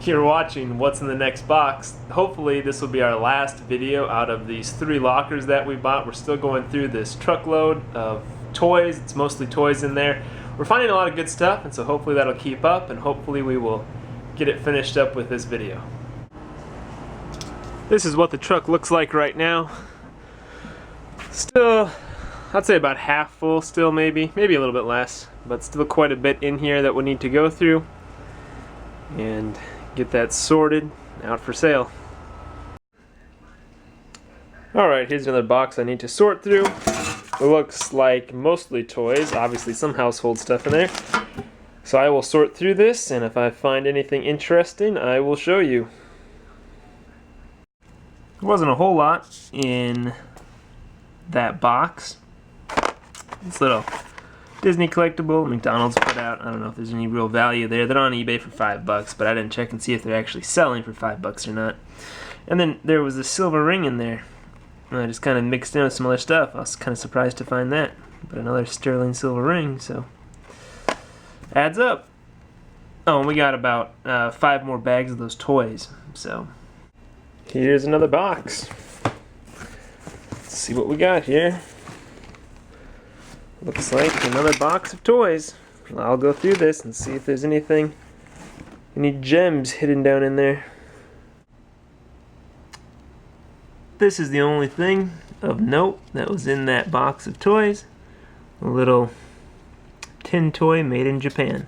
you're watching what's in the next box. Hopefully this will be our last video out of these 3 lockers that we bought. We're still going through this truckload of toys. It's mostly toys in there. We're finding a lot of good stuff, and so hopefully that'll keep up, and hopefully we will get it finished up with this video. This is what the truck looks like right now. Still, I'd say about half full still, maybe a little bit less, but still quite a bit in here that we need to go through and get that sorted out for sale. Alright, here's another box I need to sort through. It looks like mostly toys, obviously some household stuff in there. So I will sort through this, and if I find anything interesting, I will show you. There wasn't a whole lot in that box. This little Disney collectible McDonald's put out. I don't know if there's any real value there. They're on eBay for $5, but I didn't check and see if they're actually selling for $5 or not. And then there was a silver ring in there. I just kind of mixed in with some other stuff. I was kind of surprised to find that. But another sterling silver ring, so adds up. Oh, and we got about 5 more bags of those toys. So here's another box. Let's see what we got here. Looks like another box of toys. I'll go through this and see if there's anything, any gems hidden down in there. This is the only thing of note that was in that box of toys. A little tin toy made in Japan.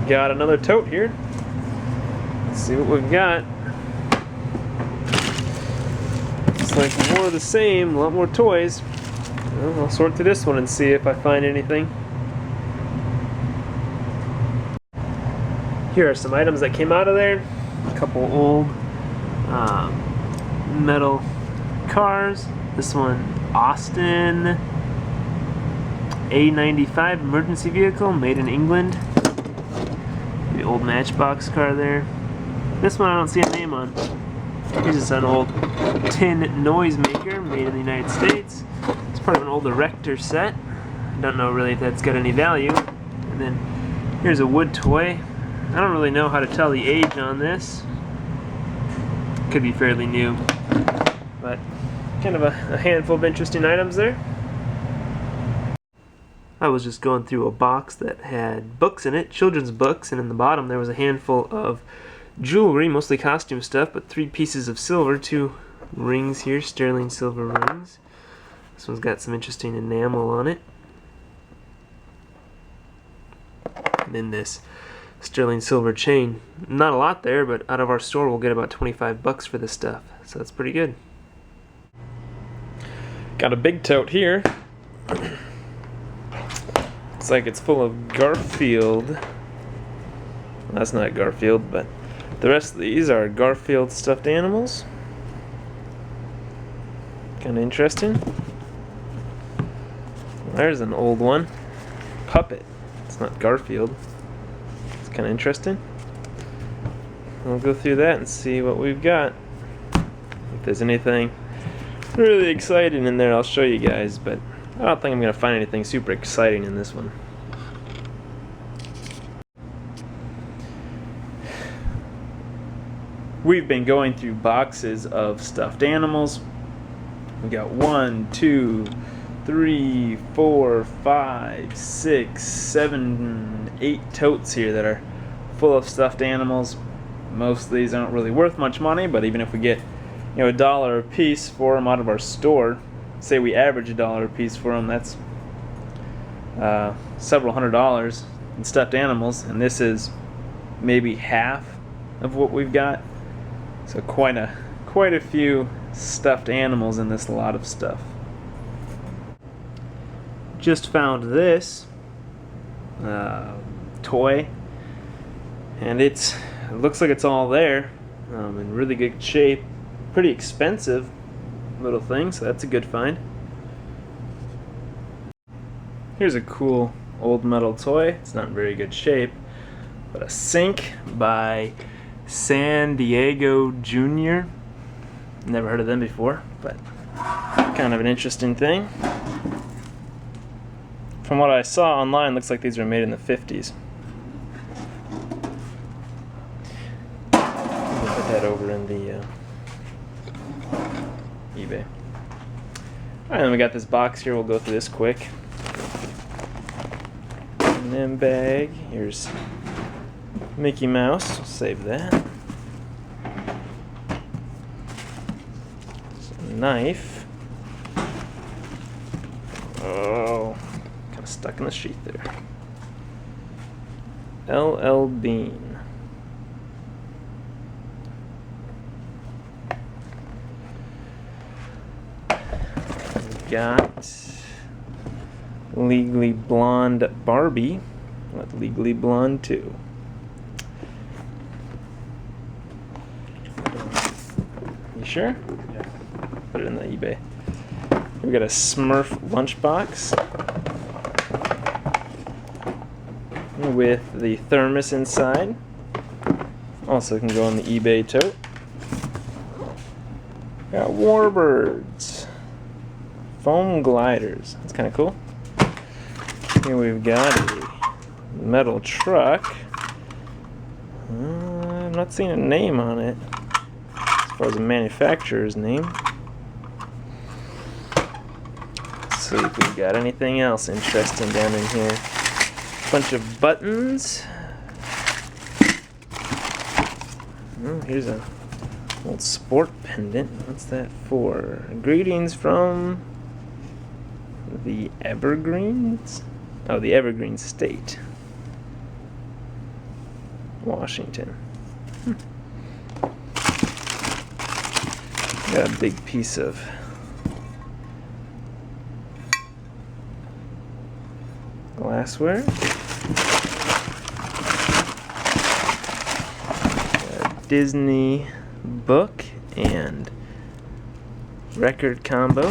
Got another tote here. Let's see what we've got. Looks like more of the same, a lot more toys. Well, I'll sort through this one and see if I find anything. Here are some items that came out of there. A couple old metal cars. This one, Austin A95 emergency vehicle, made in England. The old Matchbox car there. This one I don't see a name on. Here's just an old tin noisemaker made in the United States. It's part of an old Erector set. I don't know really if that's got any value. And then here's a wood toy. I don't really know how to tell the age on this. Could be fairly new, but kind of a handful of interesting items there. I was just going through a box that had books in it, children's books, and in the bottom there was a handful of jewelry, mostly costume stuff, but 3 pieces of silver, 2 rings here, sterling silver rings. This one's got some interesting enamel on it. And then this sterling silver chain. Not a lot there, but out of our store we'll get about $25 for this stuff, so that's pretty good. Got a big tote here. Looks like it's full of Garfield. Well, that's not Garfield, but the rest of these are Garfield stuffed animals. Kind of interesting. There's an old one. Puppet. It's not Garfield. Kind of interesting. We'll go through that and see what we've got. If there's anything really exciting in there, I'll show you guys, but I don't think I'm going to find anything super exciting in this one. We've been going through boxes of stuffed animals. We got 1, 2, 3, 4, 5, 6, 7, 8 totes here that are full of stuffed animals. Most of these aren't really worth much money, but even if we get, you know, $1 a piece for them out of our store, say we average $1 a piece for them, that's several $100s in stuffed animals, and this is maybe half of what we've got. So quite a few stuffed animals in this lot of stuff. Just found this toy, and it looks like it's all there, in really good shape. Pretty expensive little thing, so that's a good find. Here's a cool old metal toy. It's not in very good shape, but a sink by San Diego Jr. Never heard of them before, but kind of an interesting thing. From what I saw online, looks like these were made in the 50s. that over in the eBay. Alright, then we got this box here. We'll go through this quick. And then bag. Here's Mickey Mouse. We'll save that. Knife. Oh, kind of stuck in the sheath there. LL Bean. We got Legally Blonde Barbie. What Legally Blonde 2. You sure? Yeah. Put it in the eBay. We got a Smurf lunchbox with the thermos inside. Also can go on the eBay tote. Got Warbirds. Foam gliders. That's kind of cool. Here we've got a metal truck. I'm not seeing a name on it as far as the manufacturer's name. Let's see if we've got anything else interesting down in here. Bunch of buttons. Oh, here's a old sport pendant. What's that for? Greetings from the Evergreens? Oh, the Evergreen State. Washington. Got a big piece of glassware. Disney book and record combo,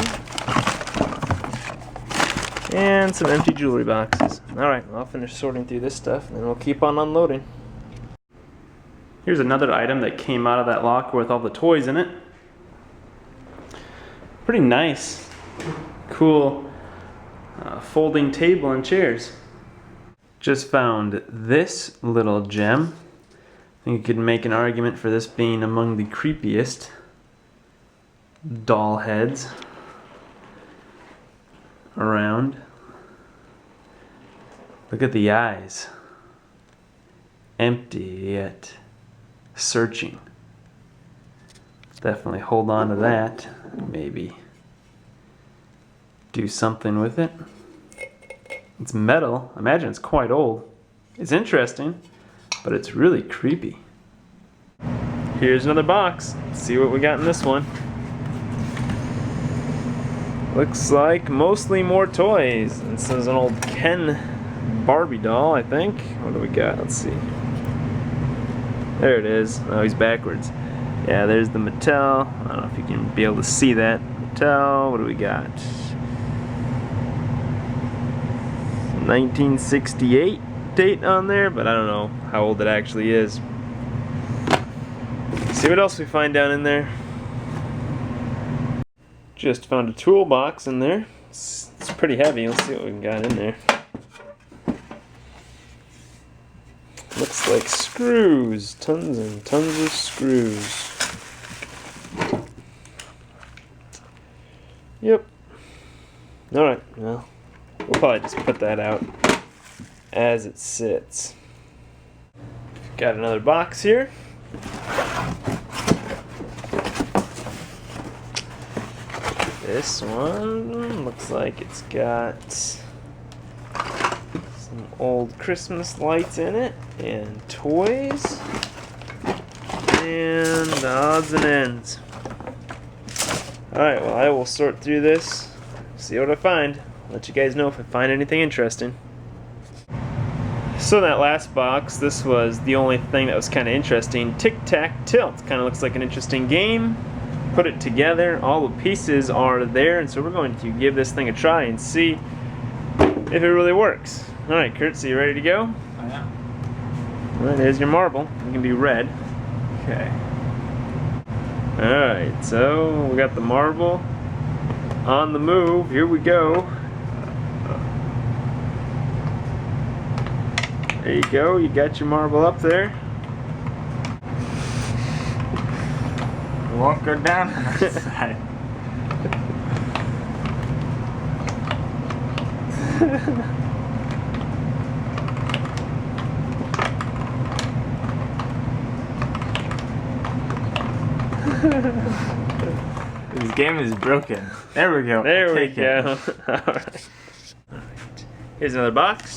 and some empty jewelry boxes. Alright, I'll finish sorting through this stuff and then we'll keep on unloading. Here's another item that came out of that locker with all the toys in it. Pretty nice. Cool folding table and chairs. Just found this little gem. I think you could make an argument for this being among the creepiest doll heads around. Look at the eyes. Empty yet searching. Definitely hold on to that. Maybe do something with it. It's metal. I imagine it's quite old. It's interesting. But it's really creepy. Here's another box. Let's see what we got in this one. Looks like mostly more toys. This is an old Ken Barbie doll, I think. What do we got? Let's see. There it is. Oh, he's backwards. Yeah, there's the Mattel. I don't know if you can be able to see that. Mattel, what do we got? 1968. Date on there, but I don't know how old it actually is. See what else we find down in there. Just found a toolbox in there. It's pretty heavy. Let's see what we got in there. Looks like screws. Tons and tons of screws. Yep. Alright, well, we'll probably just put that out as it sits. Got another box here. This one looks like it's got some old Christmas lights in it and toys and odds and ends. Alright, well, I will sort through this, see what I find. Let you guys know if I find anything interesting. So in that last box, this was the only thing that was kind of interesting. Tic-Tac-Tilt. Kind of looks like an interesting game. Put it together. All the pieces are there, and so we're going to give this thing a try and see if it really works. Alright, Kurt, so you ready to go? I am. Alright, there's your marble. It can be red. Okay. Alright, so we got the marble on the move. Here we go. There you go, you got your marble up there. won't go down on that side. This game is broken. There we go. There we Take go. it. Alright. Here's another box.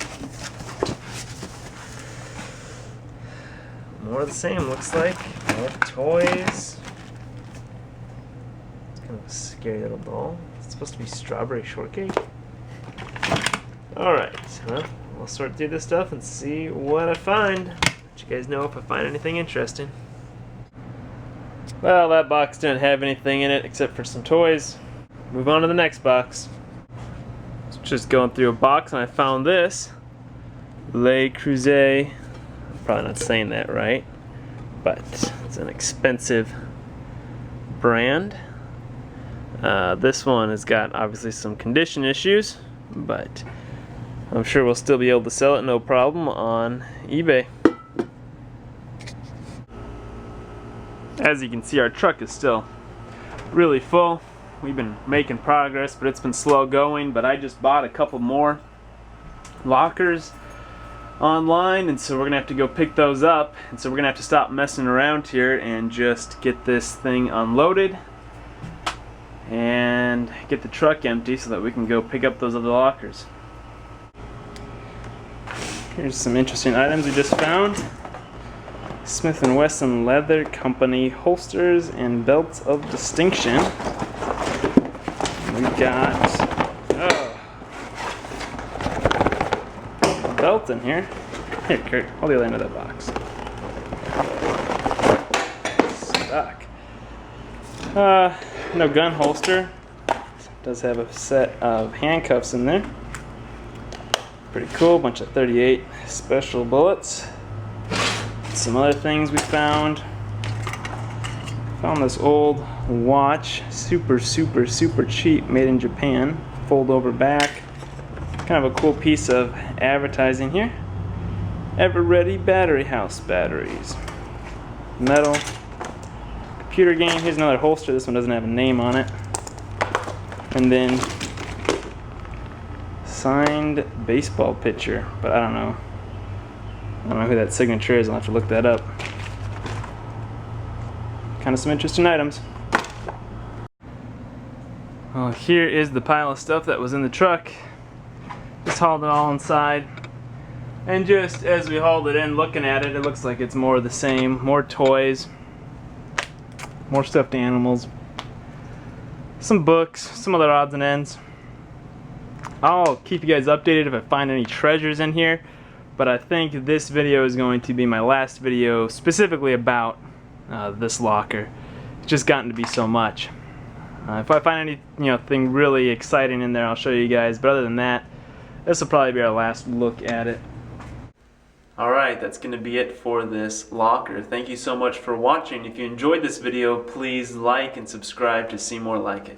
More of the same, looks like. More toys. It's kind of a scary little doll. It's supposed to be strawberry shortcake. Alright, well, I'll sort through this stuff and see what I find. Let you guys know if I find anything interesting. Well, that box didn't have anything in it except for some toys. Move on to the next box. Just going through a box and I found this. Le Creuset. Probably not saying that right, but it's an expensive brand. This one has got obviously some condition issues, but I'm sure we'll still be able to sell it no problem on eBay. As you can see, our truck is still really full. We've been making progress, but it's been slow going. But I just bought a couple more lockers online, and so we're gonna have to go pick those up, and so we're gonna have to stop messing around here and just get this thing unloaded and get the truck empty so that we can go pick up those other lockers. Here's some interesting items we just found. Smith & Wesson Leather Company holsters and belts of distinction. We got a belt in here. Here, Kurt, hold the other end of that box. Stuck. No gun holster. It does have a set of handcuffs in there. Pretty cool, bunch of 38 special bullets. Some other things we found. Found this old watch, super cheap, made in Japan. Fold over back. Kind of a cool piece of advertising here. Ever Ready Battery House batteries. Metal. Computer game. Here's another holster. This one doesn't have a name on it. And then signed baseball pitcher, but I don't know who that signature is. I'll have to look that up. Kind of some interesting items. Well, here is the pile of stuff that was in the truck. Just hauled it all inside. And just as we hauled it in, looking at it, it looks like it's more of the same. More toys. More stuffed animals. Some books. Some other odds and ends. I'll keep you guys updated if I find any treasures in here. But I think this video is going to be my last video specifically about this locker. It's just gotten to be so much. If I find anything really exciting in there, I'll show you guys. But other than that, this will probably be our last look at it. Alright, that's going to be it for this locker. Thank you so much for watching. If you enjoyed this video, please like and subscribe to see more like it.